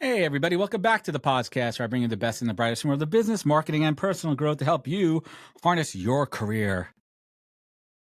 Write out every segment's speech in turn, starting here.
Hey, everybody. Welcome back to the podcast where I bring you the best and the brightest from world of business, marketing, and personal growth to help you harness your career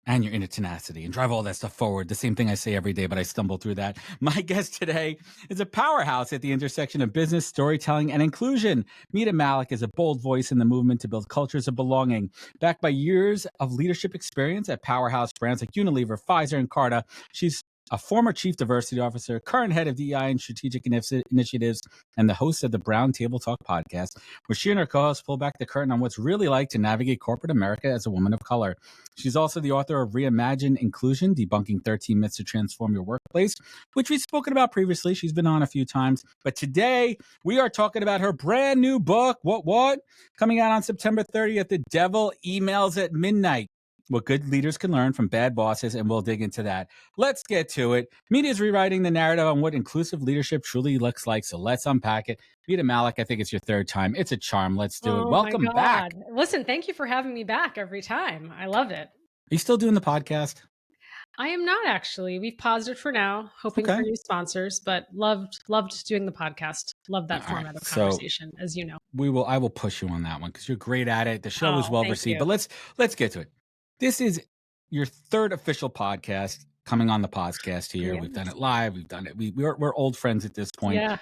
and your inner tenacity and drive all that stuff forward. The same thing I say every day, but I stumble through that. My guest today is a powerhouse at the intersection of business, storytelling, and inclusion. Mita Mallick is a bold voice in the movement to build cultures of belonging. Backed by years of leadership experience at powerhouse brands like Unilever, Pfizer, and Carta, she's a former chief diversity officer, current head of DEI and strategic initiatives, and the host of the Brown Table Talk podcast, where she and her co-hosts pull back the curtain on what's really like to navigate corporate America as a woman of color. She's also the author of Reimagine Inclusion, Debunking 13 Myths to Transform Your Workplace, which we've spoken about previously. She's been on a few times. But today, we are talking about her brand new book, What? Coming out on September 30th, The Devil Emails at Midnight. What good leaders can learn from bad bosses, and we'll dig into that. Let's get to it. Media is rewriting the narrative on what inclusive leadership truly looks like, so let's unpack it. Mita Mallick, I think it's your third time. It's a charm. Let's do it. Welcome back. Listen, thank you for having me back every time. I love it. Are you still doing the podcast? I am not actually. We've paused it for now, hoping for new sponsors, but loved doing the podcast. Love that format of conversation, as you know. I will push you on that one because you're great at it. The show is well received. But let's get to it. This is your third official podcast coming on the podcast here. Yes. We've done it live. We've done it. We're old friends at this point. Yeah.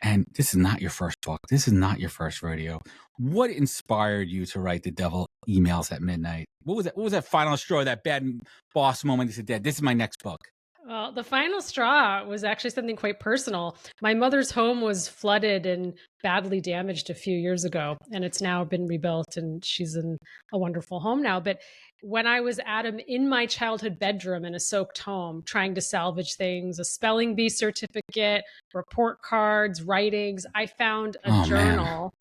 And this is not your first book. This is not your first rodeo. What inspired you to write The Devil Emails at Midnight? What was that final straw, that bad boss moment that said, this is my next book? Well, the final straw was actually something quite personal. My mother's home was flooded and badly damaged a few years ago, and it's now been rebuilt, and she's in a wonderful home now. But when I was in my childhood bedroom in a soaked home, trying to salvage things, a spelling bee certificate, report cards, writings, I found a journal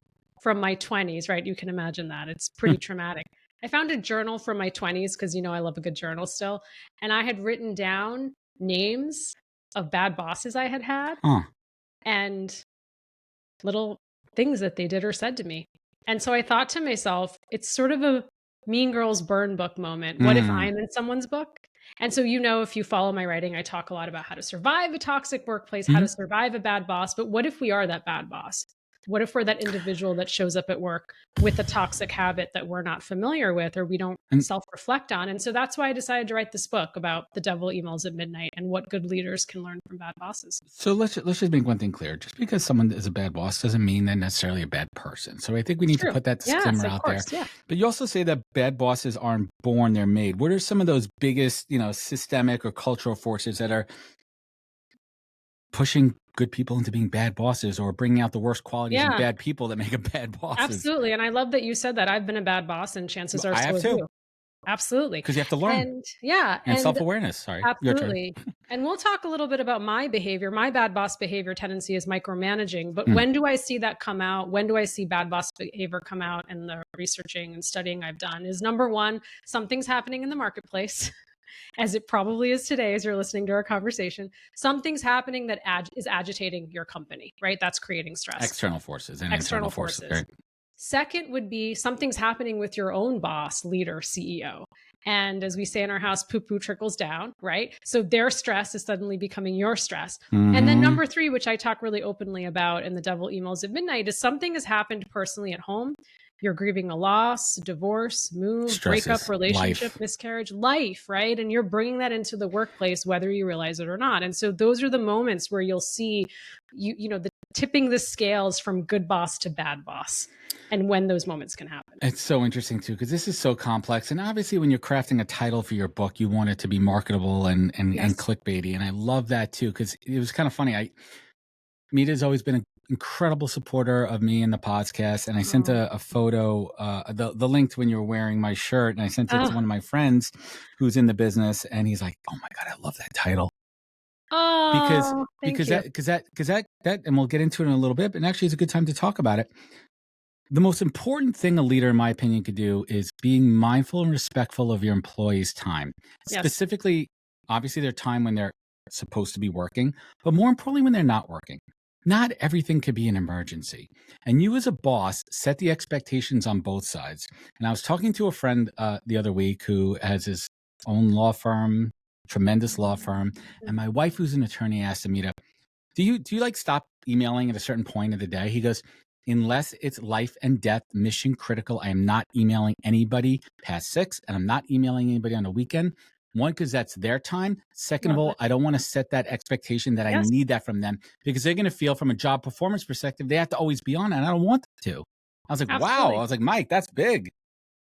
from my 20s, right? You can imagine that. It's pretty traumatic. I found a journal from my 20s because, I love a good journal still. And I had written down names of bad bosses I had and little things that they did or said to me. And so I thought to myself, it's sort of a Mean Girls burn book moment. What if I'm in someone's book? And so, if you follow my writing, I talk a lot about how to survive a toxic workplace, how to survive a bad boss. But what if we are that bad boss? What if we're that individual that shows up at work with a toxic habit that we're not familiar with or we don't self-reflect on? And so that's why I decided to write this book about the devil emails at midnight and what good leaders can learn from bad bosses. So let's just make one thing clear. Just because someone is a bad boss doesn't mean they're necessarily a bad person. So I think we need to put that disclaimer out there. Yeah. But you also say that bad bosses aren't born, they're made. What are some of those biggest, systemic or cultural forces that are pushing good people into being bad bosses or bringing out the worst qualities in bad people that make them bad bosses? Absolutely. And I love that you said that. I've been a bad boss, and chances are so have you. Absolutely. Because you have to learn. And self-awareness. Sorry. Absolutely. And we'll talk a little bit about my behavior. My bad boss behavior tendency is micromanaging. But when do I see that come out? When do I see bad boss behavior come out in the researching and studying I've done? Is number one, something's happening in the marketplace. As it probably is today, as you're listening to our conversation, something's happening that is agitating your company, right? That's creating stress. External forces and internal forces. Right? Second would be something's happening with your own boss, leader, CEO. And as we say in our house, poo-poo trickles down, right? So their stress is suddenly becoming your stress. And then number three, which I talk really openly about in The Devil Emails at Midnight, is something has happened personally at home. You're grieving a loss, divorce, move, breakup, relationship, miscarriage, life, right? And you're bringing that into the workplace, whether you realize it or not. And so those are the moments where you'll see, the tipping the scales from good boss to bad boss, and when those moments can happen. It's so interesting too, because this is so complex. And obviously when you're crafting a title for your book, you want it to be marketable and clickbaity. And I love that too, because it was kind of funny. Mita's always been an incredible supporter of me in the podcast. And I sent a photo, the link to when you were wearing my shirt, and I sent it to one of my friends who's in the business. And he's like, oh my God, I love that title. Oh, because that, and we'll get into it in a little bit, but actually it's a good time to talk about it. The most important thing a leader, in my opinion, could do is being mindful and respectful of your employees' time. Yes. Specifically, obviously, their time when they're supposed to be working, but more importantly, when they're not working. Not everything could be an emergency. And you as a boss set the expectations on both sides. And I was talking to a friend the other week who has his own law firm, tremendous law firm. And my wife, who's an attorney, asked me Do you like stop emailing at a certain point of the day? He goes, unless it's life and death, mission critical, I am not emailing anybody past 6, and I'm not emailing anybody on the weekend. One, because that's their time. Second of Love all, it. I don't want to set that expectation that I Yes. need that from them, because they're going to feel from a job performance perspective, they have to always be on it, and I don't want them to. I was like, wow. Absolutely. I was like, Mike, that's big.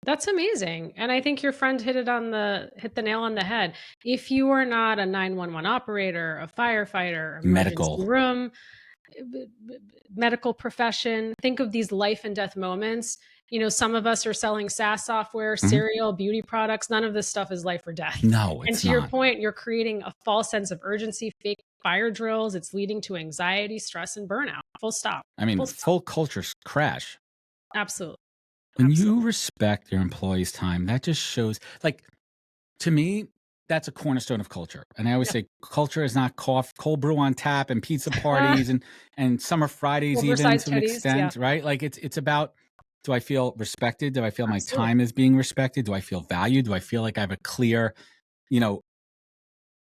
That's amazing. And I think your friend hit the nail on the head. If you are not a 911 operator, a firefighter, emergency Medical. room, medical profession, think of these life and death moments. You know, some of us are selling SaaS software, cereal, beauty products. None of this stuff is life or death. No, And it's to your not. point, you're creating a false sense of urgency, fake fire drills. It's leading to anxiety, stress, and burnout. Full stop. I mean, Full stop. full culture crash. Absolutely. When Absolutely. you respect your employees' time, that just shows, like, to me, that's a cornerstone of culture. And I always say culture is not cold brew on tap and pizza parties and summer Fridays, even Oversized to an hoodies, yeah. extent, right? Like it's about, do I feel respected? Do I feel my Absolutely. time is being respected? Do I feel valued? Do I feel like I have a clear,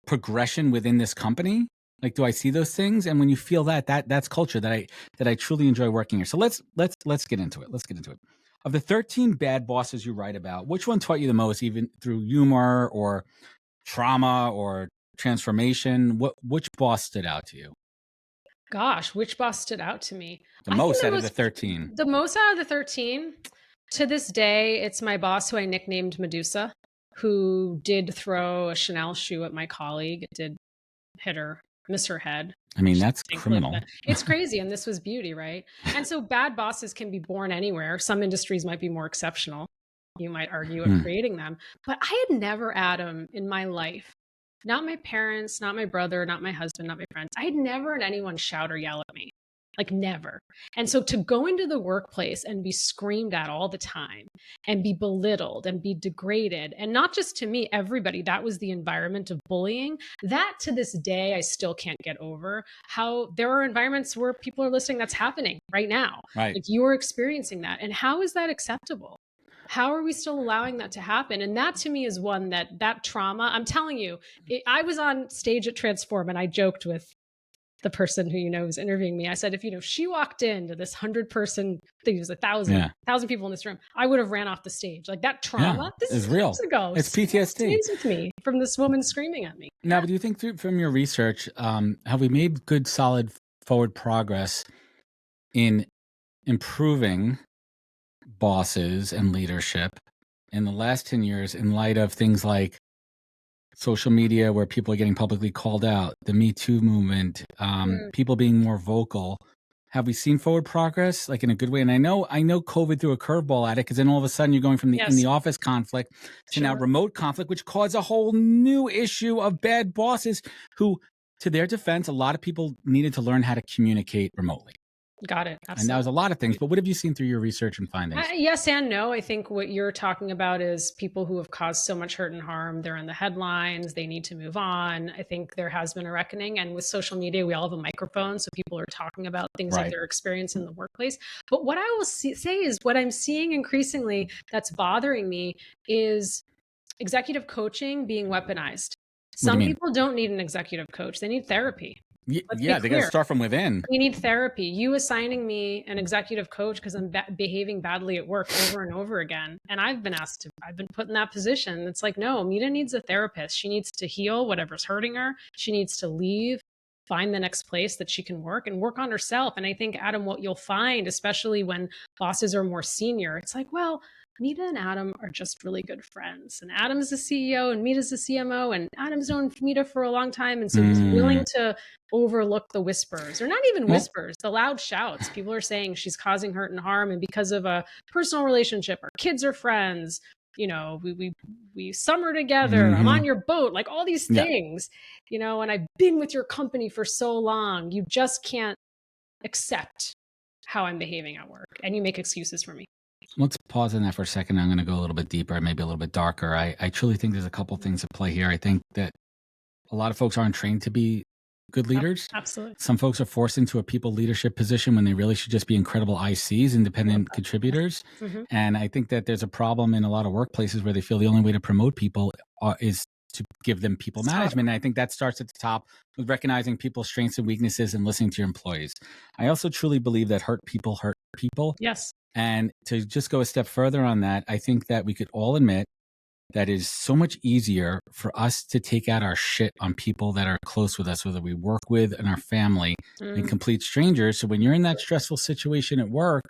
progression within this company? Like, do I see those things? And when you feel that's culture that I truly enjoy working here. So let's get into it. Let's get into it. Of the 13 bad bosses you write about, which one taught you the most, even through humor or trauma or transformation? Which boss stood out to you? Gosh, which boss stood out to me? The I think most out of the 13. the most out of the 13, to this day, it's my boss who I nicknamed Medusa, who did throw a Chanel shoe at my colleague. It did miss her head. I mean, She that's didn't criminal. clip it. It's crazy. And this was beauty, right? And so bad bosses can be born anywhere. Some industries might be more exceptional. You might argue at creating them. But I had never, Adam, in my life, not my parents, not my brother, not my husband, not my friends, I had never had anyone shout or yell at me. Like never. And so to go into the workplace and be screamed at all the time and be belittled and be degraded, and not just to me, everybody, that was the environment of bullying. That to this day, I still can't get over how there are environments where people are listening that's happening right now. Right. Like you're experiencing that. And how is that acceptable? How are we still allowing that to happen? And that to me is one that trauma, I'm telling you, I was on stage at Transform and I joked with the person who, was interviewing me. I said, if, she walked into this 100-person, I think it was 1,000 people in this room, I would have ran off the stage. Like that trauma, this is real. Years ago. It's PTSD. Stays with me from this woman screaming at me. Now, but do you think from your research, have we made good, solid forward progress in improving bosses and leadership in the last 10 years in light of things like social media where people are getting publicly called out, the Me Too movement, people being more vocal? Have we seen forward progress, like in a good way? And I know COVID threw a curveball at it, because then all of a sudden you're going from the in the office conflict to now remote conflict, which caused a whole new issue of bad bosses who, to their defense, a lot of people needed to learn how to communicate remotely. Got it. Absolutely. And that was a lot of things. But what have you seen through your research and findings? Yes and no. I think what you're talking about is people who have caused so much hurt and harm. They're in the headlines. They need to move on. I think there has been a reckoning. And with social media, we all have a microphone. So people are talking about things that they're experiencing in the workplace. But what I will say is what I'm seeing increasingly that's bothering me is executive coaching being weaponized. Some people don't need an executive coach. They need therapy. Yeah, they got to start from within. We need therapy. You assigning me an executive coach because I'm behaving badly at work over and over again. And I've been put in that position. It's like, no, Mita needs a therapist. She needs to heal whatever's hurting her. She needs to leave, find the next place that she can work and work on herself. And I think, Adam, what you'll find, especially when bosses are more senior, it's like, well, Mita and Adam are just really good friends. And Adam's the CEO and Mita's the CMO, and Adam's known Mita for a long time. And so he's willing to overlook the whispers, or not even whispers, the loud shouts. People are saying she's causing hurt and harm. And because of a personal relationship, our kids are friends, we summer together, I'm on your boat, like all these things, and I've been with your company for so long. You just can't accept how I'm behaving at work. And you make excuses for me. Let's pause on that for a second. I'm going to go a little bit deeper, maybe a little bit darker. I truly think there's a couple things at play here. I think that a lot of folks aren't trained to be good leaders. Absolutely. Some folks are forced into a people leadership position when they really should just be incredible ICs, independent contributors. And I think that there's a problem in a lot of workplaces where they feel the only way to promote people is to give them people Stop. management. And I think that starts at the top with recognizing people's strengths and weaknesses and listening to your employees. I also truly believe that hurt people. Yes. And to just go a step further on that, I think that we could all admit that is so much easier for us to take out our shit on people that are close with us, whether we work with and our family and complete strangers. So when you're in that stressful situation at work,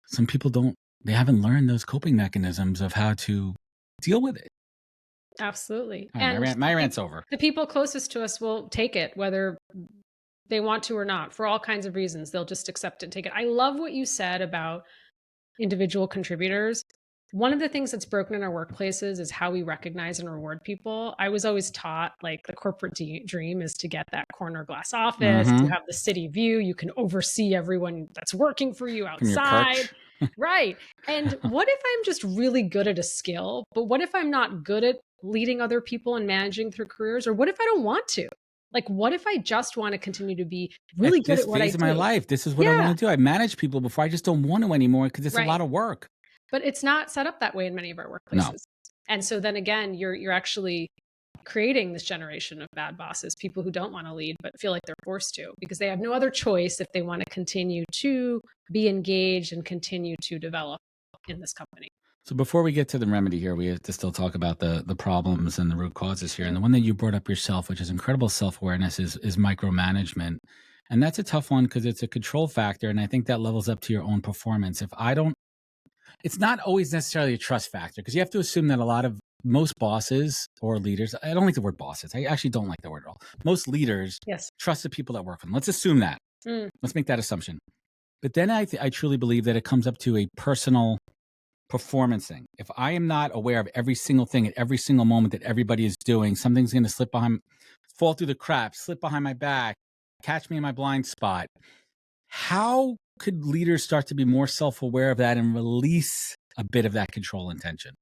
some people they haven't learned those coping mechanisms of how to deal with it. Absolutely. All right, And my rant's over. the people closest to us will take it, whether they want to or not, for all kinds of reasons. They'll just accept it and take it. I love what you said about individual contributors. One of the things that's broken in our workplaces is how we recognize and reward people. I was always taught like the corporate dream is to get that corner glass office, you have the city view, you can oversee everyone that's working for you outside. Right. And what if I'm just really good at a skill, but what if I'm not good at leading other people and managing their careers? Or what if I don't want to? Like, what if I just want to continue to be really good at what I do? This phase of my life, this is what I want to do. I manage people before. I just don't want to anymore because it's a lot of work. But it's not set up that way in many of our workplaces. No. And so then again, you're actually creating this generation of bad bosses, people who don't want to lead, but feel like they're forced to because they have no other choice if they want to continue to be engaged and continue to develop in this company. So before we get to the remedy here, we have to still talk about the problems and the root causes here. And the one that you brought up yourself, which is incredible self-awareness, is micromanagement. And that's a tough one because it's a control factor. And I think that levels up to your own performance. It's not always necessarily a trust factor because you have to assume that most bosses or leaders, I don't like the word bosses. I actually don't like the word at all. Most leaders trust the people that work for them. Let's assume that. Let's make that assumption. But then I truly believe that it comes up to a personal performance thing. If I am not aware of every single thing at every single moment that everybody is doing, something's going to fall through the cracks, slip behind my back, catch me in my blind spot. How could leaders start to be more self-aware of that and release a bit of that control and tension?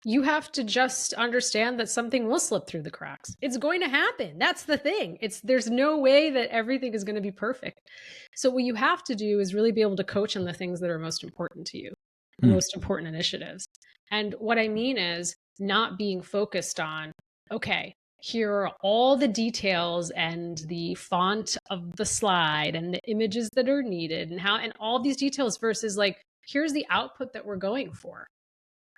You have to just understand that something will slip through the cracks. It's going to happen. That's the thing. There's no way that everything is going to be perfect. So what you have to do is really be able to coach on the things that are most important to you, the most important initiatives. And what I mean is not being focused on, okay, here are all the details and the font of the slide and the images that are needed and all these details versus like, here's the output that we're going for.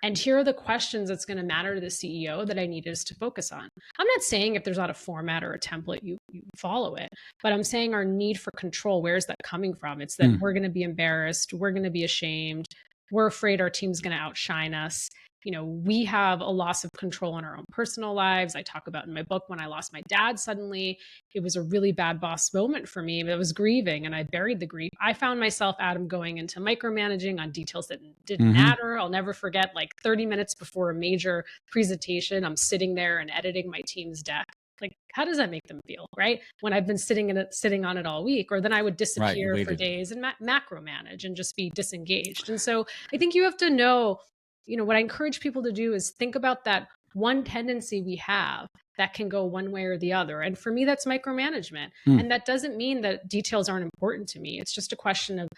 And here are the questions that's going to matter to the CEO that I need us to focus on. I'm not saying if there's not a format or a template, you follow it, but I'm saying our need for control, where's that coming from? It's that we're going to be embarrassed. We're going to be ashamed. We're afraid our team's going to outshine us. We have a loss of control in our own personal lives. I talk about in my book when I lost my dad suddenly. It was a really bad boss moment for me. I was grieving and I buried the grief. I found myself, Adam, going into micromanaging on details that didn't matter. I'll never forget, like 30 minutes before a major presentation, I'm sitting there and editing my team's deck. Like, how does that make them feel, right? When I've been sitting on it all week, or then I would disappear for days and macro manage and just be disengaged. And so I think you have to know, what I encourage people to do is think about that one tendency we have that can go one way or the other. And for me, that's micromanagement. And that doesn't mean that details aren't important to me. It's just a question of,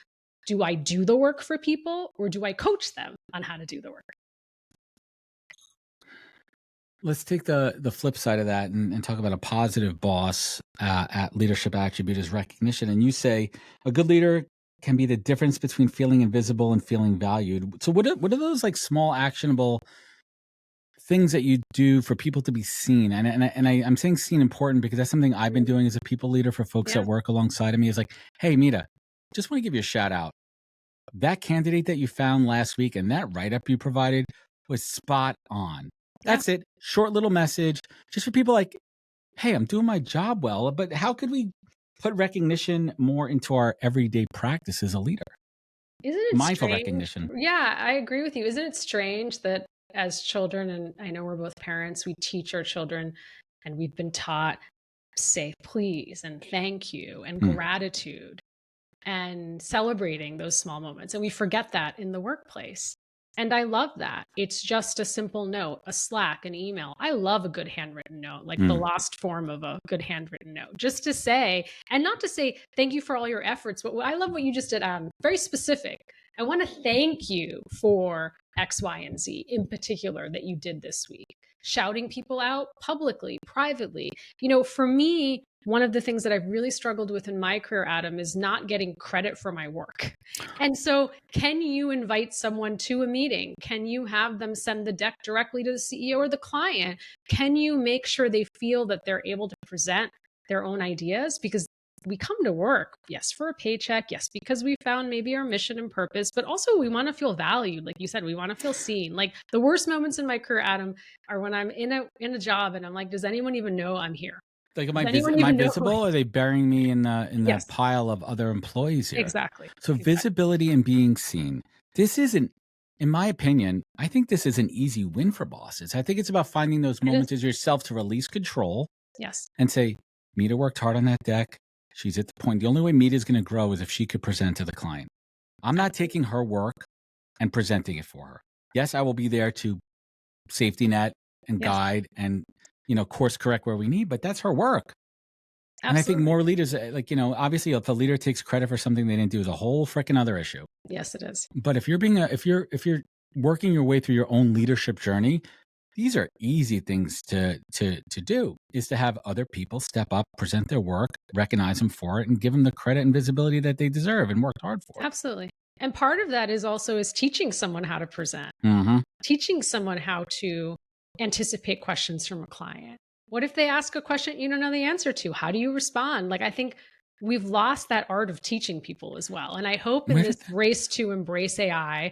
do I do the work for people or do I coach them on how to do the work? Let's take the flip side of that and talk about a positive boss at leadership attribute is recognition. And you say a good leader can be the difference between feeling invisible and feeling valued. So what are those like small actionable things that you do for people to be seen? And I'm saying seen important because that's something I've been doing as a people leader for folks that work alongside of me is like, hey, Mita, just want to give you a shout out. That candidate that you found last week and that write-up you provided was spot on. That's it. Short little message just for people like, hey, I'm doing my job well, but how could we put recognition more into our everyday practice as a leader? Isn't it mindful strange? Recognition? Yeah, I agree with you. Isn't it strange that as children, and I know we're both parents, we teach our children and we've been taught say please and thank you and gratitude and celebrating those small moments. And we forget that in the workplace. And I love that. It's just a simple note, a Slack, an email. I love a good handwritten note, like the Mm. lost form of a good handwritten note, just to say, and not to say, thank you for all your efforts, but I love what you just did, very specific. I want to thank you for X, Y, and Z in particular that you did this week. Shouting people out publicly, privately. For me, one of the things that I've really struggled with in my career, Adam, is not getting credit for my work. And so, can you invite someone to a meeting? Can you have them send the deck directly to the CEO or the client? Can you make sure they feel that they're able to present their own ideas? Because we come to work, yes, for a paycheck, yes, because we found maybe our mission and purpose, but also we want to feel valued. Like you said, we want to feel seen. Like the worst moments in my career, Adam, are when I'm in a job and I'm like, does anyone even know I'm here? Like, Does anyone am I even know visible? Or are they burying me in that Yes, pile of other employees here? exactly. So visibility and being seen. This isn't, in my opinion, I think this is an easy win for bosses. I think it's about finding those It is. moments as yourself to release control Yes, and say, Mita worked hard on that deck. She's at the point. The only way Mita is going to grow is if she could present to the client. I'm not taking her work and presenting it for her. Yes, I will be there to safety net and yes, guide and, course correct where we need, but that's her work. And I think absolutely. more leaders, obviously, if a leader takes credit for something they didn't do, is a whole freaking other issue. Yes, it is. But if you're working your way through your own leadership journey, these are easy things to do. Is to have other people step up, present their work, recognize them for it, and give them the credit and visibility that they deserve and worked hard for. Absolutely. And part of that is teaching someone how to present, Mm-hmm. teaching someone how to anticipate questions from a client. What if they ask a question you don't know the answer to? How do you respond? Like, I think we've lost that art of teaching people as well. And I hope in Where this did race to embrace AI,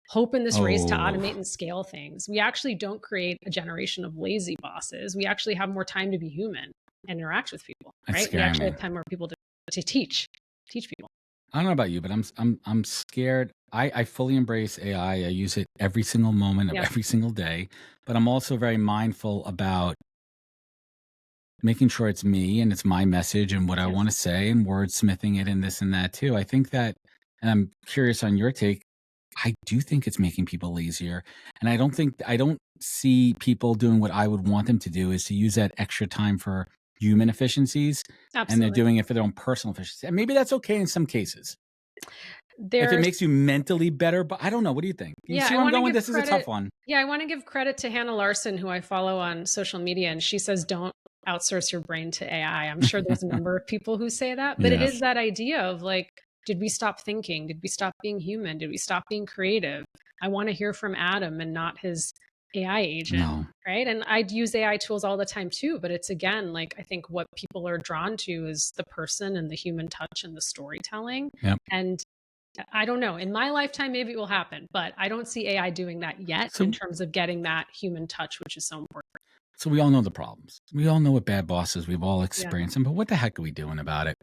hope in this race to Oh, automate and scale things, we actually don't create a generation of lazy bosses. We actually have more time to be human and interact with people, that's right? We scaring actually me. have time more people to teach people. I don't know about you, but I'm scared. I fully embrace AI. I use it every single moment of Yes. every single day, but I'm also very mindful about making sure it's me and it's my message and what I Yes. want to say and wordsmithing it and this and that too. I think that, and I'm curious on your take. I do think it's making people lazier, and I don't see people doing what I would want them to do, is to use that extra time for human efficiencies, and they're Absolutely. doing it for their own personal efficiency. And maybe that's okay in some cases if it There's makes you mentally better. But I don't know. What do you think? You Yeah, see I where I'm wanna going? give This is a tough credit one. Yeah, I wanna give credit to Hannah Larson, who I follow on social media, and she says, "Don't outsource your brain to AI." I'm sure there's a number of people who say that, but it is Yes. that idea of, like, did we stop thinking? Did we stop being human? Did we stop being creative? I wanna hear from Adam and not his AI agent, No. right? And I'd use AI tools all the time too, but it's, again, like, I think what people are drawn to is the person and the human touch and the storytelling, Yep. and I don't know. In my lifetime, maybe it will happen, but I don't see AI doing that yet in So terms of getting that human touch, which is so important. so we all know the problems. We all know what bad bosses. We've all Yeah. experienced them. But what the heck are we doing about it?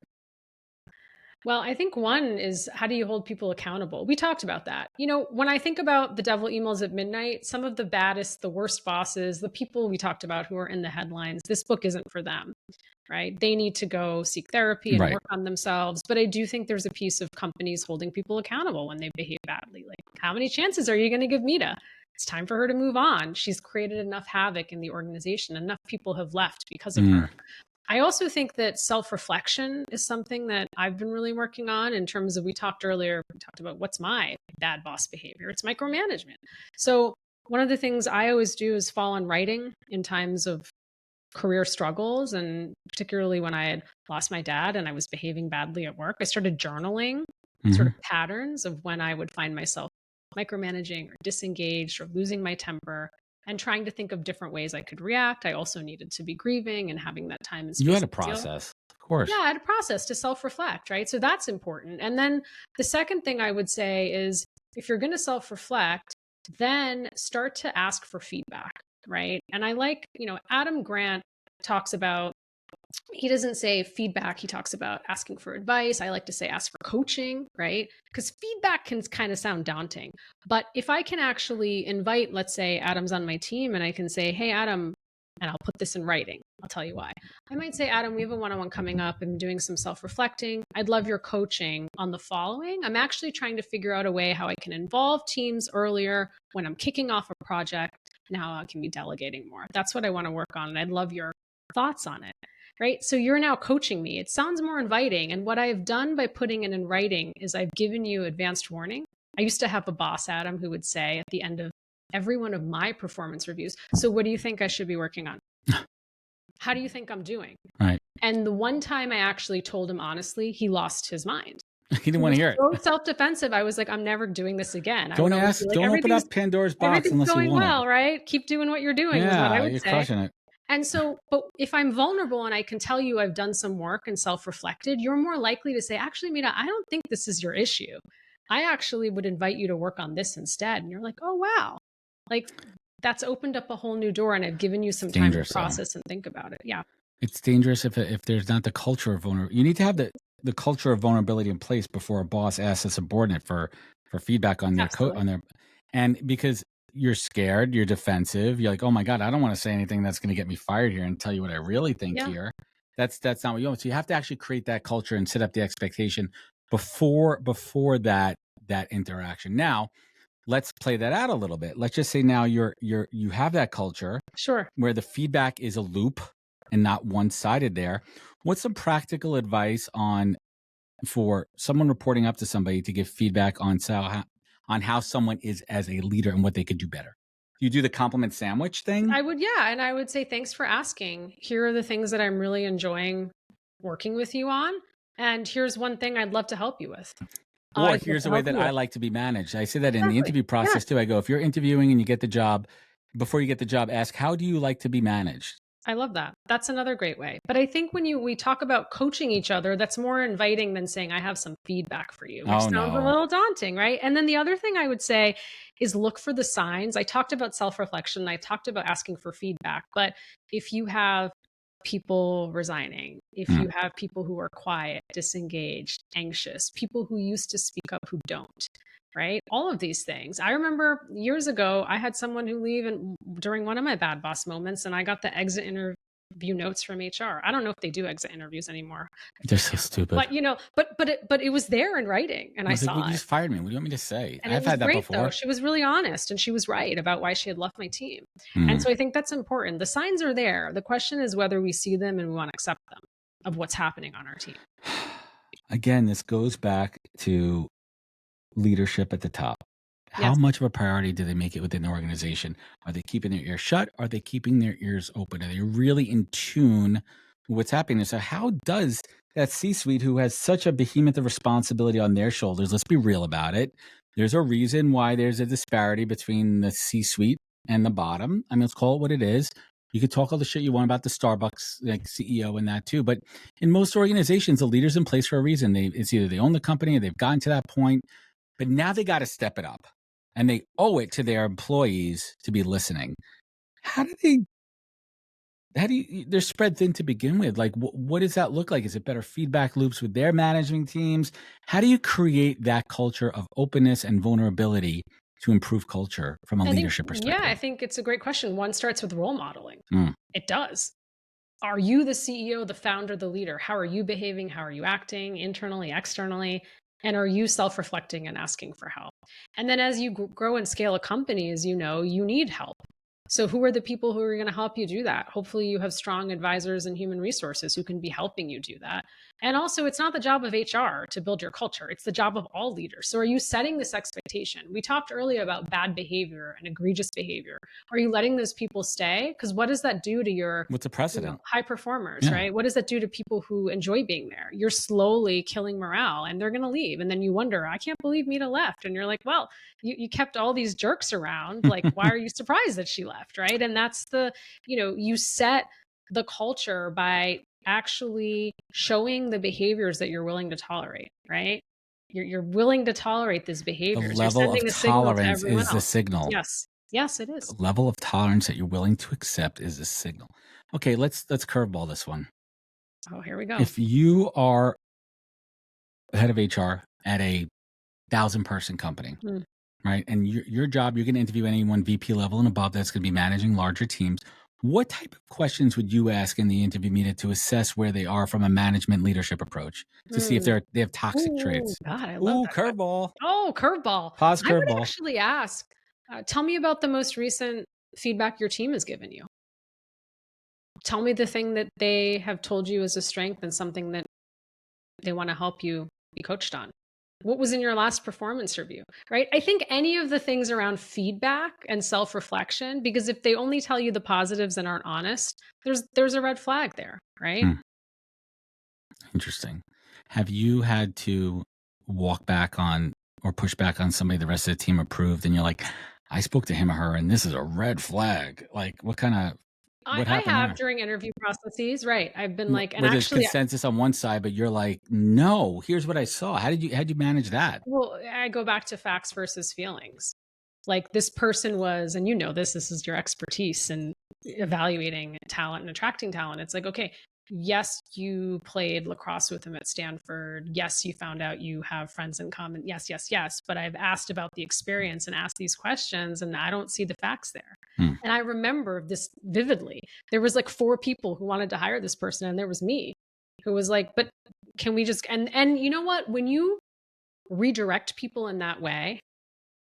Well, I think one is, how do you hold people accountable? We talked about that. When I think about the devil emails at midnight, some of the baddest, the worst bosses, the people we talked about who are in the headlines, this book isn't for them, right? They need to go seek therapy and Right. work on themselves. But I do think there's a piece of companies holding people accountable when they behave badly. Like, how many chances are you going to give Mita? It's time for her to move on. She's created enough havoc in the organization. Enough people have left because of Mm. her. I also think that self-reflection is something that I've been really working on, in terms of, we talked about what's my bad boss behavior. It's micromanagement. So one of the things I always do is fall on writing in times of career struggles, and particularly when I had lost my dad and I was behaving badly at work. I started journaling sort Mhm. of patterns of when I would find myself micromanaging or disengaged or losing my temper, and trying to think of different ways I could react. I also needed to be grieving and having that time and You space had a to deal. process, of course. Yeah, I had a process to self-reflect, right? So that's important. And then the second thing I would say is, if you're going to self-reflect, then start to ask for feedback, right? And I like, Adam Grant talks about, he doesn't say feedback, he talks about asking for advice. I like to say ask for coaching, right? Because feedback can kind of sound daunting. But if I can actually invite, let's say Adam's on my team, and I can say, hey, Adam, and I'll put this in writing. I'll tell you why. I might say, Adam, we have a one-on-one coming up. I'm doing some self-reflecting. I'd love your coaching on the following. I'm actually trying to figure out a way how I can involve teams earlier when I'm kicking off a project. Now I can be delegating more. That's what I want to work on. And I'd love your thoughts on it. Right? So you're now coaching me. It sounds more inviting. And what I've done by putting it in writing is I've given you advanced warning. I used to have a boss, Adam, who would say at the end of every one of my performance reviews, so what do you think I should be working on? How do you think I'm doing? Right. And the one time I actually told him honestly, he lost his mind. He didn't want to hear it. So self-defensive. I was like, I'm never doing this again. Don't like, don't open up Pandora's box unless you want going well, right? Keep doing what you're doing is what I would you're say. crushing it. And so, but if I'm vulnerable and I can tell you I've done some work and self-reflected, you're more likely to say, actually, Mita, I don't think this is your issue. I actually would invite you to work on this instead. And you're like, oh, wow. Like that's opened up a whole new door and I've given you some time to process and think about it. Yeah. It's dangerous if there's not the culture of vulnerability. You need to have the culture of vulnerability in place before a boss asks a subordinate for feedback on their and because you're scared, you're defensive, you're like, oh my God, I don't want to say anything that's going to get me fired here and tell you what I really think here. That's not what you want. So you have to actually create that culture and set up the expectation before that interaction. Now, let's play that out a little bit. Let's just say now you have that culture, sure, where the feedback is a loop and not one-sided there. What's some practical advice for someone reporting up to somebody to give feedback on how someone is as a leader and what they could do better? You do the compliment sandwich thing? I would, yeah. And I would say, thanks for asking. Here are the things that I'm really enjoying working with you on. And here's one thing I'd love to help you with. Or here's the way that I like to be managed. I say that in the interview process too. I go, if you're interviewing and you get the job, before you get the job, ask, how do you like to be managed? I love that. That's another great way. But I think when we talk about coaching each other, that's more inviting than saying, I have some feedback for you, which sounds a little daunting, right? And then the other thing I would say is look for the signs. I talked about self-reflection. I talked about asking for feedback. But if you have people resigning, if you have people who are quiet, disengaged, anxious, people who used to speak up who don't, right? All of these things. I remember years ago, I had someone who leave during one of my bad boss moments, and I got the exit interview notes from HR. I don't know if they do exit interviews anymore. They're so stupid. But it was there in writing, and I saw it. You just fired me. What do you want me to say? And I've had that before. Though. She was really honest, and she was right about why she had left my team. And so I think that's important. The signs are there. The question is whether we see them and we want to accept them of what's happening on our team. Again, this goes back to leadership at the top. How much of a priority do they make it within the organization? Are they keeping their ears shut? Are they keeping their ears open? Are they really in tune with what's happening? So how does that C-suite, who has such a behemoth of responsibility on their shoulders, let's be real about it, there's a reason why there's a disparity between the C-suite and the bottom. I mean, let's call it what it is. You could talk all the shit you want about the Starbucks CEO and that too. But in most organizations, the leader's in place for a reason. It's either they own the company or they've gotten to that point. But now they got to step it up, and they owe it to their employees to be listening. They're spread thin to begin with. Like, what does that look like? Is it better feedback loops with their management teams? How do you create that culture of openness and vulnerability to improve culture from a leadership perspective? Yeah, I think it's a great question. One starts with role modeling. It does. Are you the CEO, the founder, the leader? How are you behaving? How are you acting internally, externally? And are you self-reflecting and asking for help? And then as you grow and scale a company, as you know, you need help. So who are the people who are going to help you do that? Hopefully you have strong advisors and human resources who can be helping you do that. And also, it's not the job of HR to build your culture. It's the job of all leaders. So are you setting this expectation? We talked earlier about bad behavior and egregious behavior. Are you letting those people stay? Because what does that do to your what's a precedent? High performers, right? What does that do to people who enjoy being there? You're slowly killing morale and they're going to leave. And then you wonder, I can't believe Mita left. And you're like, well, you kept all these jerks around. Like, why are you surprised that she left, right? And that's you set the culture by actually showing the behaviors that you're willing to tolerate, right? You're willing to tolerate these behaviors. The level of tolerance is the signal. Yes, it is. The level of tolerance that you're willing to accept is a signal. Okay, let's curveball this one. Oh, here we go. If you are head of HR at a 1,000-person company, right? And your job, you're going to interview anyone VP level and above that's going to be managing larger teams. What type of questions would you ask in the interview meeting to assess where they are from a management leadership approach to see if they have toxic Ooh, traits? God, I love Ooh, that question. curveball. Oh, curveball. Pause I would curveball. actually ask, tell me about the most recent feedback your team has given you. Tell me the thing that they have told you is a strength and something that they want to help you be coached on. What was in your last performance review, right? I think any of the things around feedback and self-reflection, because if they only tell you the positives and aren't honest, there's a red flag there, right? Hmm. Interesting. Have you had to walk back on or push back on somebody the rest of the team approved and you're like, I spoke to him or her and this is a red flag? Like what I happened have there? during interview processes, right? I've been like, and Where there's actually, consensus on one side, but you're like, no, here's what I saw. How'd you manage that? well, I go back to facts versus feelings. Like this person was, and you know this is your expertise in evaluating talent and attracting talent. It's like, okay, yes, you played lacrosse with him at Stanford. Yes, you found out you have friends in common. Yes, yes, yes. But I've asked about the experience and asked these questions, and I don't see the facts there. Hmm. And I remember this vividly. There was like 4 people who wanted to hire this person, and there was me who was like, but can we just and you know what? When you redirect people in that way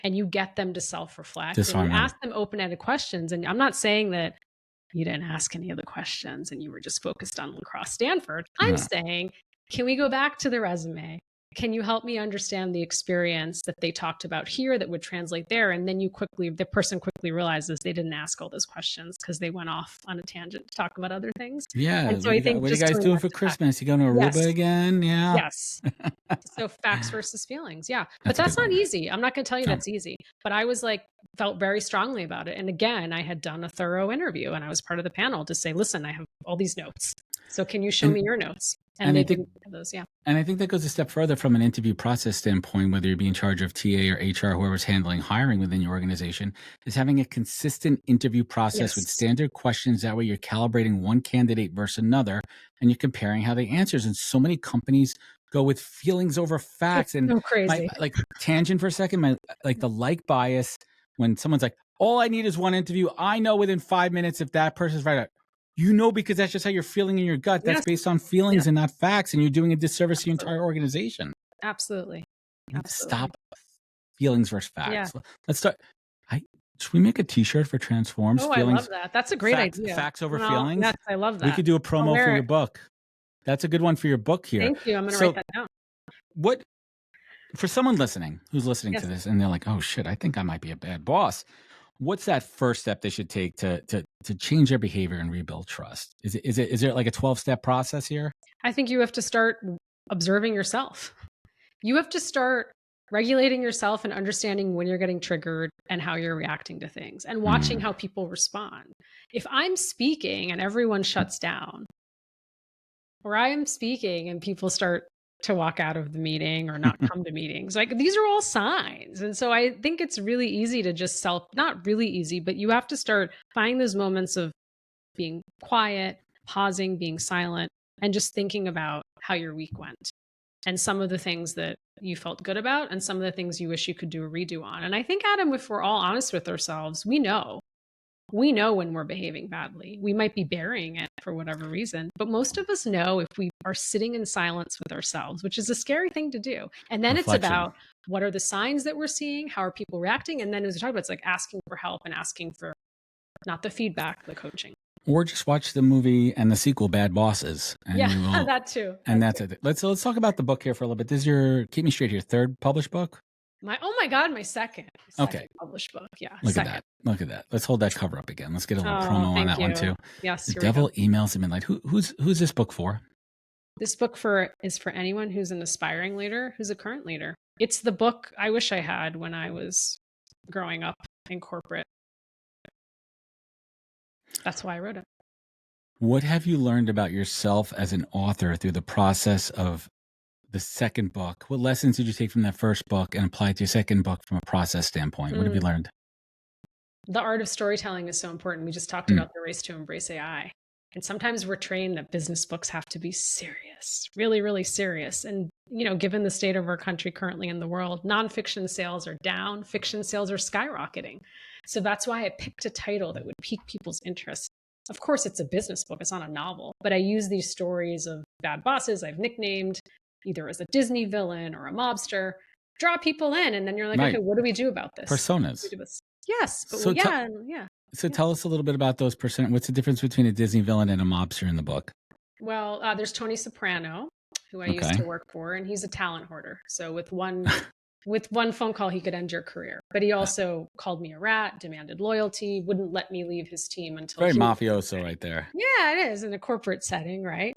and you get them to self-reflect and you Disarm them. ask them open-ended questions, and I'm not saying that you didn't ask any of the questions and you were just focused on lacrosse Stanford. I'm Yeah. saying, can we go back to the resume? Can you help me understand the experience that they talked about here that would translate there? And then the person quickly realizes they didn't ask all those questions because they went off on a tangent to talk about other things. Yeah. And so I think What are you just guys going doing back for to facts. Christmas? You going to Aruba Yes. again? Yeah. Yes. So facts versus feelings. Yeah. But That's a that's good not one. easy. I'm not going to tell you No. that's easy. But I was like, felt very strongly about it. And again, I had done a thorough interview and I was part of the panel to say, listen, I have all these notes. So can you show And me your notes? And and I they think didn't have those. Yeah. And I think that goes a step further from an interview process standpoint, whether you're being in charge of TA or HR, whoever's handling hiring within your organization, is having a consistent interview process with Yes. standard questions. That way you're calibrating one candidate versus another and you're comparing how they answers. And so many companies go with feelings over facts. It's And so my crazy. like tangent for a second, my like the like bias when someone's like, all I need is one interview. I know within 5 minutes if that person's right. You know, because that's just how you're feeling in your gut. That's Yes. based on Yes. feelings and not facts. And you're doing a disservice to your Absolutely. entire organization. Absolutely. You need to Absolutely. stop feelings versus Yeah. facts. Let's start. I Should we make a T-shirt for Transforms? Oh, I love Feelings, that. That's a great idea. facts over Well, feelings. yes, I love We that. could do a I'll promo for wear your it. book. That's a good one for your book here. Thank you. I'm going to write So, that down. what for someone who's listening to Yes. this, and they're like, "Oh shit, I think I might be a bad boss." What's that first step they should take to change their behavior and rebuild trust? Is there like a 12-step process here? I think you have to start observing yourself. You have to start regulating yourself and understanding when you're getting triggered and how you're reacting to things and watching Mm. how people respond. If I'm speaking and everyone shuts down, or I am speaking and people start to walk out of the meeting or not come to meetings, like these are all signs. And so I think it's really easy to just not really easy, but you have to start finding those moments of being quiet, pausing, being silent, and just thinking about how your week went and some of the things that you felt good about and some of the things you wish you could do a redo on. And I think, Adam, if we're all honest with ourselves, we know. We know when we're behaving badly. We might be burying it for whatever reason, but most of us know if we are sitting in silence with ourselves, which is a scary thing to do. And then it's Reflection. about what are the signs that we're seeing? How are people reacting? And then as we talk about, it's like asking for help and asking for not the feedback, the coaching. Or just watch the movie and the sequel, Bad Bosses, and Yeah, you will. that too. And that's it. Let's talk about the book here for a little bit. This is your keep me straight here third published book. Oh my God, my second Okay, published book. Yeah, look second. at that. Look at that. Let's hold that cover up again. Let's get a little Oh, promo on thank that one you. too. Yes, The here we go. Devil Emails at Midnight. Who's this book for? This book is for anyone who's an aspiring leader, who's a current leader. It's the book I wish I had when I was growing up in corporate. That's why I wrote it. What have you learned about yourself as an author through the process of the second book? What lessons did you take from that first book and apply it to your second book from a process standpoint? What have you learned? The art of storytelling is so important. We just talked about the race to embrace AI. And sometimes we're trained that business books have to be serious, really, really serious. And, given the state of our country currently in the world, nonfiction sales are down, fiction sales are skyrocketing. So that's why I picked a title that would pique people's interest. Of course, it's a business book. It's not a novel, but I use these stories of bad bosses I've nicknamed either as a Disney villain or a mobster, draw people in. And then you're like, Right. okay, what do we do about this? Personas. Yes. But So yeah. So tell us a little bit about those personas. What's the difference between a Disney villain and a mobster in the book? Well, there's Tony Soprano, who I used to work for, and he's a talent hoarder. So with one phone call, he could end your career. But he also called me a rat, demanded loyalty, wouldn't let me leave his team until very mafioso right there. Yeah, it is in a corporate setting, right?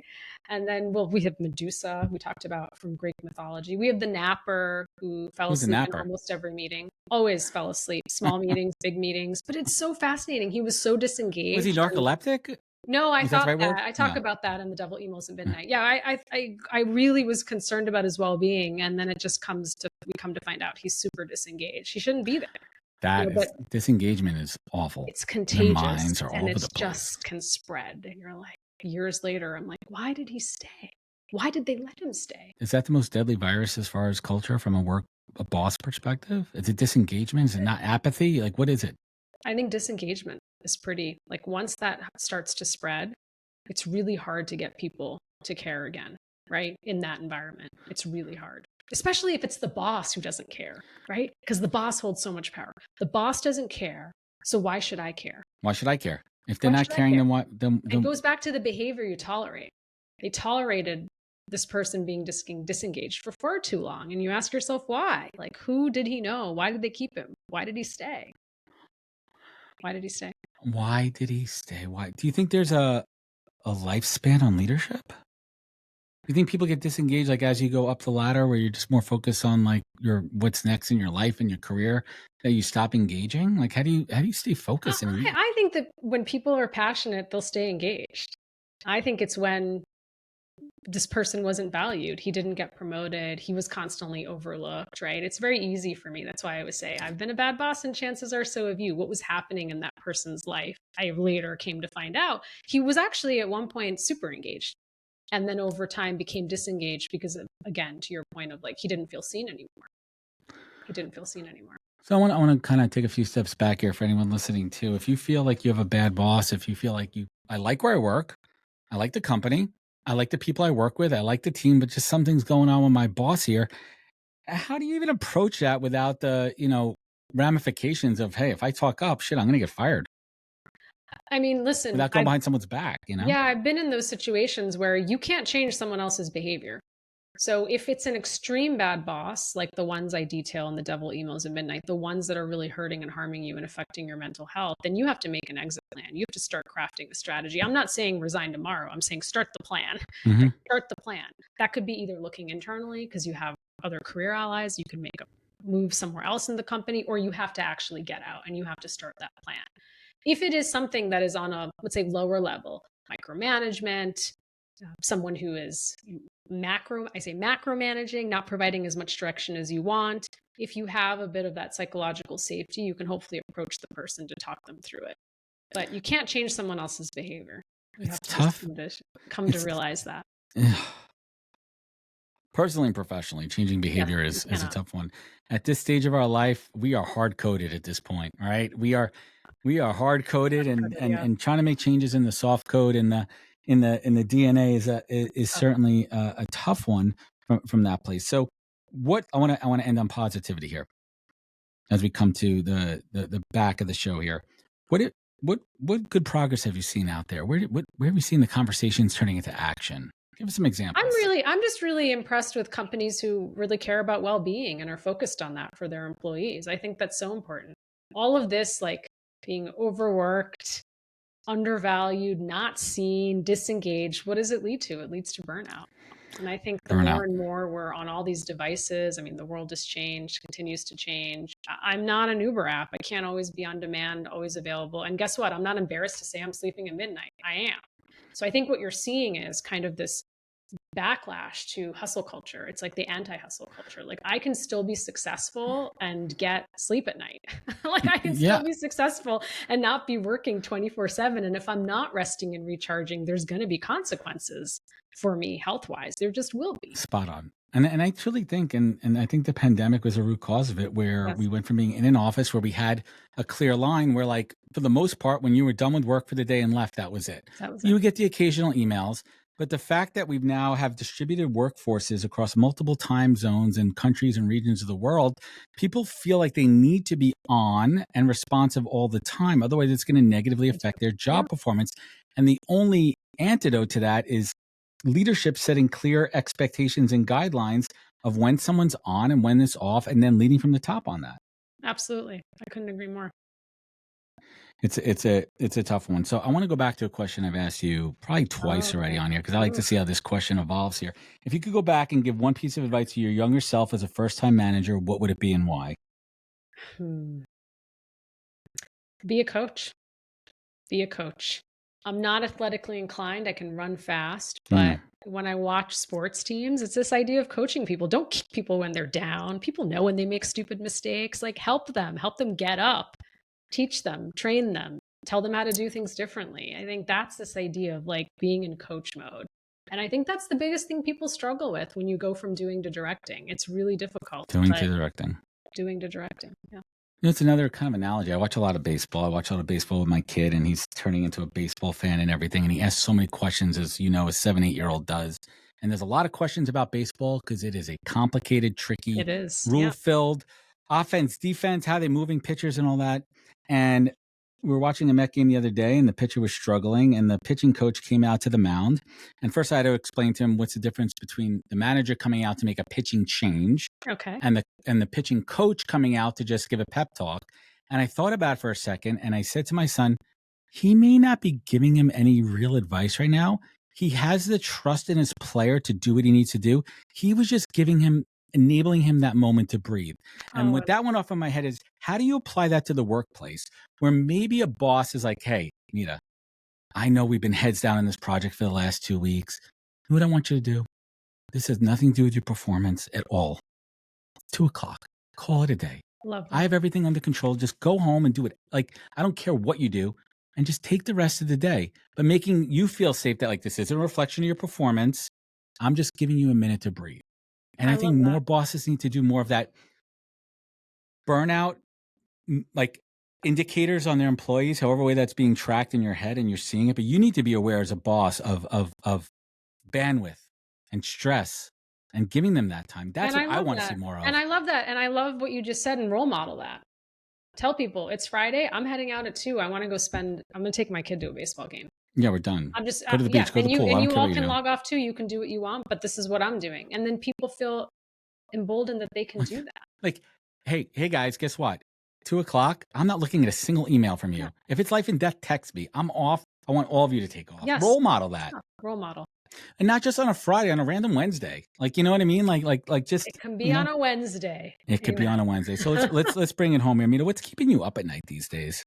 And then, well, we have Medusa, we talked about from Greek mythology. We have the napper who fell asleep in almost every meeting, always fell asleep, small meetings, big meetings. But it's so fascinating. He was so disengaged. Was he narcoleptic? No, I thought that. I talk about that in The Devil Emails at Midnight. Yeah, I really was concerned about his well-being, and then it just we come to find out he's super disengaged. He shouldn't be there. Disengagement is awful. It's contagious, their minds are all and over it the place. just can spread. And you're like, years later, I'm like, why did he stay? Why did they let him stay? Is that the most deadly virus as far as culture from a boss perspective? Is it disengagement? Is it not apathy? Like, what is it? I think disengagement is pretty, like, once that starts to spread, it's really hard to get people to care again, right? In that environment, it's really hard, especially if it's the boss who doesn't care, right? Because the boss holds so much power. The boss doesn't care, so why should I care? Why should I care? If they're not caring, then what? It goes back to the behavior you tolerate. They tolerated this person being disengaged for far too long. And you ask yourself why? Like, who did he know? Why did they keep him? Why did he stay? Why did he stay? Why did he stay? Why? Do you think there's a lifespan on leadership? Do you think people get disengaged like as you go up the ladder, where you're just more focused on like what's next in your life and your career, that you stop engaging? Like how do you stay focused? I think that when people are passionate, they'll stay engaged. I think it's when this person wasn't valued. He didn't get promoted. He was constantly overlooked, right? It's very easy for me. That's why I always say I've been a bad boss, and chances are so have you. What was happening in that person's life? I later came to find out he was actually at one point super engaged, and then over time became disengaged because of, again, to your point of like, he didn't feel seen anymore. So I want to kind of take a few steps back here for anyone listening too. If you feel like you have a bad boss, if you feel like I like where I work, I like the company, I like the people I work with, I like the team, but just something's going on with my boss here. How do you even approach that without the, ramifications of, hey, if I talk up, shit, I'm going to get fired? I mean, listen, without going behind someone's back, Yeah, I've been in those situations where you can't change someone else's behavior. So if it's an extreme bad boss, like the ones I detail in The Devil Emails at Midnight, the ones that are really hurting and harming you and affecting your mental health, then you have to make an exit plan. You have to start crafting a strategy. I'm not saying resign tomorrow. I'm saying start the plan. Mm-hmm. Start the plan. That could be either looking internally because you have other career allies. You can make a move somewhere else in the company, or you have to actually get out and you have to start that plan. If it is something that is on a, let's say, lower level, micromanagement, someone who is macromanaging, not providing as much direction as you want. If you have a bit of that psychological safety, you can hopefully approach the person to talk them through it. But you can't change someone else's behavior. You have to come to realize that. Personally and professionally, changing behavior is a tough one. At this stage of our life, we are hard coded at this point. All right, we are hard coded, and trying to make changes in the soft code and the in the DNA is certainly a tough one from that place. So, what I want to end on positivity here, as we come to the back of the show here. What good progress have you seen out there? Where have you seen the conversations turning into action? Give us some examples. I'm just really impressed with companies who really care about well-being and are focused on that for their employees. I think that's so important. All of this, like being overworked, undervalued, not seen, disengaged, what does it lead to? It leads to burnout. And I think the more and more we're on all these devices, I mean, the world has changed, continues to change. I'm not an Uber app. I can't always be on demand, always available. And guess what? I'm not embarrassed to say I'm sleeping at midnight. I am. So I think what you're seeing is kind of this backlash to hustle culture. It's like the anti-hustle culture. Like I can still be successful and get sleep at night. Like I can still be successful and not be working 24/7. And if I'm not resting and recharging, there's going to be consequences for me health-wise. There just will be. Spot on. And I truly think, and I think the pandemic was a root cause of it, where Yes, we went from being in an office where we had a clear line where, like, for the most part, when you were done with work for the day and left, that was it. that was You it. would get the occasional emails, but the fact that we've now have distributed workforces across multiple time zones and countries and regions of the world, people feel like they need to be on and responsive all the time. Otherwise, it's going to negatively They do. affect their Yeah, job performance. And the only antidote to that is leadership setting clear expectations and guidelines of when someone's on and when it's off, and then leading from the top on that. absolutely. I couldn't agree more. It's a tough one. So I want to go back to a question I've asked you probably twice already Oh, on here, because I like to oof. see how this question evolves here. If you could go back and give one piece of advice to your younger self as a first time manager, what would it be and why? Hmm. Be a coach. Be a coach. I'm not athletically inclined. I can run fast, Mm, but when I watch sports teams, it's this idea of coaching people. Don't kick people when they're down. People know when they make stupid mistakes. Like help them get up, teach them, train them, tell them how to do things differently. I think that's this idea of like being in coach mode. And I think that's the biggest thing people struggle with when you go from doing to directing. It's really difficult, doing but to directing. doing to directing. Yeah. It's another kind of analogy. I watch a lot of baseball. I watch a lot of baseball with my kid, and he's turning into a baseball fan and everything. And he asks so many questions, as you know, a 7, 8 year old does. And there's a lot of questions about baseball because it is a complicated, tricky, It is. rule Yeah. filled offense, defense, how they moving pitchers and all that. And we were watching a Met game the other day, and the pitcher was struggling, and the pitching coach came out to the mound. And first, I had to explain to him what's the difference between the manager coming out to make a pitching change Okay. and the pitching coach coming out to just give a pep talk. And I thought about it for a second, and I said to my son, he may not be giving him any real advice right now. He has the trust in his player to do what he needs to do. He was just enabling him that moment to breathe. And Oh, what that went off in my head is, how do you apply that to the workplace where maybe a boss is like, hey, Mita, I know we've been heads down in this project for the last 2 weeks. You know what I want you to do? This has nothing to do with your performance at all. 2 o'clock. Call it a day. love I that. have everything under control. Just go home and do it. Like, I don't care what you do, and just take the rest of the day. But making you feel safe that, like, this isn't a reflection of your performance. I'm just giving you a minute to breathe. And I I think love that. more bosses need to do more of that. Burnout, like, indicators on their employees, however way that's being tracked in your head and you're seeing it. But you need to be aware as a boss of bandwidth and stress and giving them that time. That's And what I I love want to see that. more And of. I love that. And I love what you just said and role model that. Tell people it's Friday. I'm heading out at 2. I'm going to take my kid to a baseball game. Yeah, we're done. I'm just, Go to the yeah. beach, go to the pool. I And don't you care all what you can do. log off too. You can do what you want, but this is what I'm doing. And then people feel emboldened that they can do that. Like, hey guys, guess what? 2 o'clock. I'm not looking at a single email from you. Yeah. If it's life and death, text me. I'm off. I want all of you to take off. Yes. Role model that, Yeah. Role model. and not just on a Friday, on a random Wednesday. Like, you know what I mean? Like just, It can be on a Wednesday. it could be Amen. on a Wednesday. So let's bring it home here. Mita, what's keeping you up at night these days?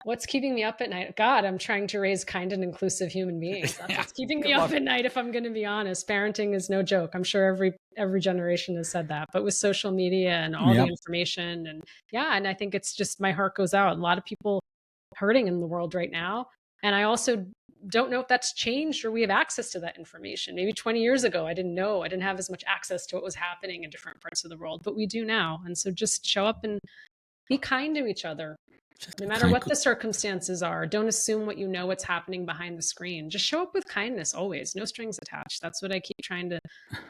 What's keeping me up at night? God, I'm trying to raise kind and inclusive human beings. That's Yeah, what's keeping me good up luck. at night, if I'm going to be honest. Parenting is no joke. I'm sure every generation has said that. But with social media and all the Yep. information and yeah, and I think it's just my heart goes out. A lot of people hurting in the world right now. And I also don't know if that's changed or we have access to that information. Maybe 20 years ago, I didn't know. I didn't have as much access to what was happening in different parts of the world, but we do now. And so just show up and be kind to each other. Just No be matter kind. what the circumstances are, don't assume what you know what's happening behind the screen. Just show up with kindness always, no strings attached. That's what I keep trying to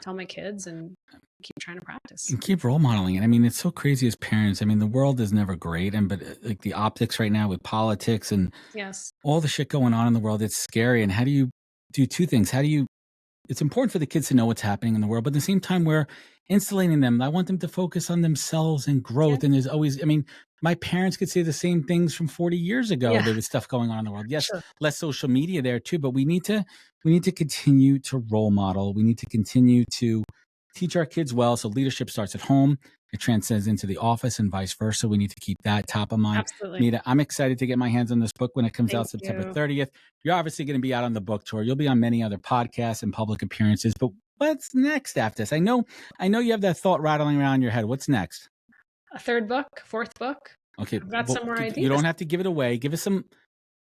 tell my kids and keep trying to practice. And keep role modeling it. I mean, it's so crazy as parents. I mean, the world is never great, but like the optics right now with politics and Yes. all the shit going on in the world, it's scary. And how do you do two things? It's important for the kids to know what's happening in the world, but at the same time, we're insulating them. I want them to focus on themselves and growth. Yeah. And there's always, I mean, my parents could say the same things from 40 years ago. Yeah. There was stuff going on in the world. Yes, Sure. less social media there too, but we need to continue to role model. We need to continue to teach our kids well. So leadership starts at home. It transcends into the office and vice versa. We need to keep that top of mind. Absolutely. Mita, I'm excited to get my hands on this book when it comes out Thank September you. 30th. You're obviously going to be out on the book tour. You'll be on many other podcasts and public appearances. But what's next after this? I know you have that thought rattling around in your head. What's next? A third book, fourth book. Okay, I've got well, some more you ideas. don't have to give it away. Give us some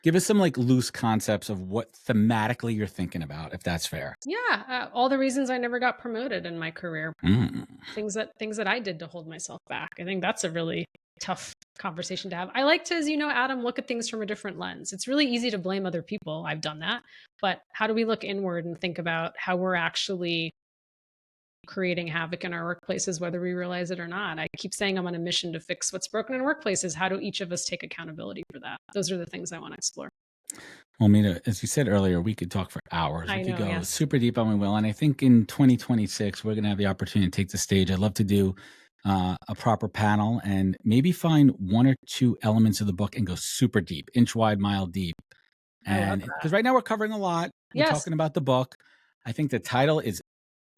Give us some like loose concepts of what thematically you're thinking about, if that's fair. Yeah, all the reasons I never got promoted in my career. Mm. Things that I did to hold myself back. I think that's a really tough conversation to have. I like to, as you know, Adam, look at things from a different lens. It's really easy to blame other people. I've done that. But how do we look inward and think about how we're actually creating havoc in our workplaces, whether we realize it or not? I keep saying I'm on a mission to fix what's broken in workplaces. How do each of us take accountability for that? Those are the things I want to explore. Well, Mita, as you said earlier, we could talk for hours. I We could know, go yes. super deep on we will. And I think in 2026, we're going to have the opportunity to take the stage. I'd love to do a proper panel and maybe find one or two elements of the book and go super deep, inch wide, mile deep. I love And that. because right now we're covering a lot, we're Yes. talking about the book. I think the title is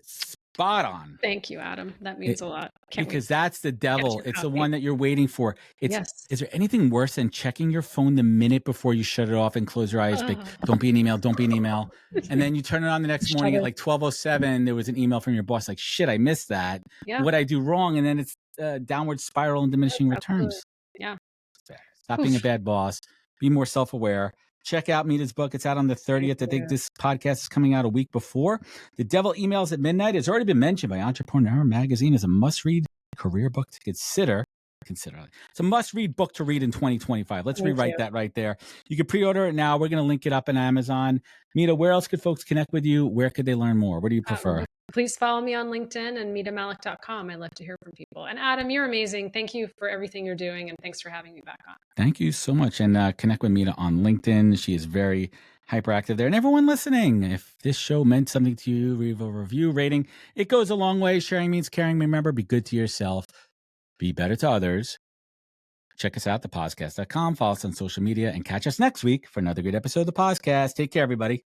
spot on. Thank you, Adam. That means a lot. Can't wait. Because that's the devil. your It's the copy. one that you're waiting for. Yes. Is there anything worse than checking your phone the minute before you shut it off and close your eyes? Like, don't be an email. Don't be an email. And then you turn it on the next morning at like 12:07. There was an email from your boss. Like, shit, I missed that. Yeah. What I do wrong? And then it's downward spiral and diminishing returns. Yeah. Stop being a bad boss. Be more self-aware. Check out Mita's book. It's out on the 30th. I think this podcast is coming out a week before. The Devil Emails at Midnight has already been mentioned by Entrepreneur Magazine as a must-read career book to consider. It's a must-read book to read in 2025. Let's rewrite that right there. You can pre-order it now. We're going to link it up on Amazon. Mita, where else could folks connect with you? Where could they learn more? What do you prefer? Please follow me on LinkedIn and mitamallick.com. I love to hear from people. And Adam, you're amazing. Thank you for everything you're doing. And thanks for having me back on. Thank you so much. And connect with Mita on LinkedIn. She is very hyperactive there. And everyone listening, if this show meant something to you, leave a review rating. It goes a long way. Sharing means caring. Remember, be good to yourself. Be better to others. Check us out, thepodcast.com. Follow us on social media and catch us next week for another good episode of the podcast. Take care, everybody.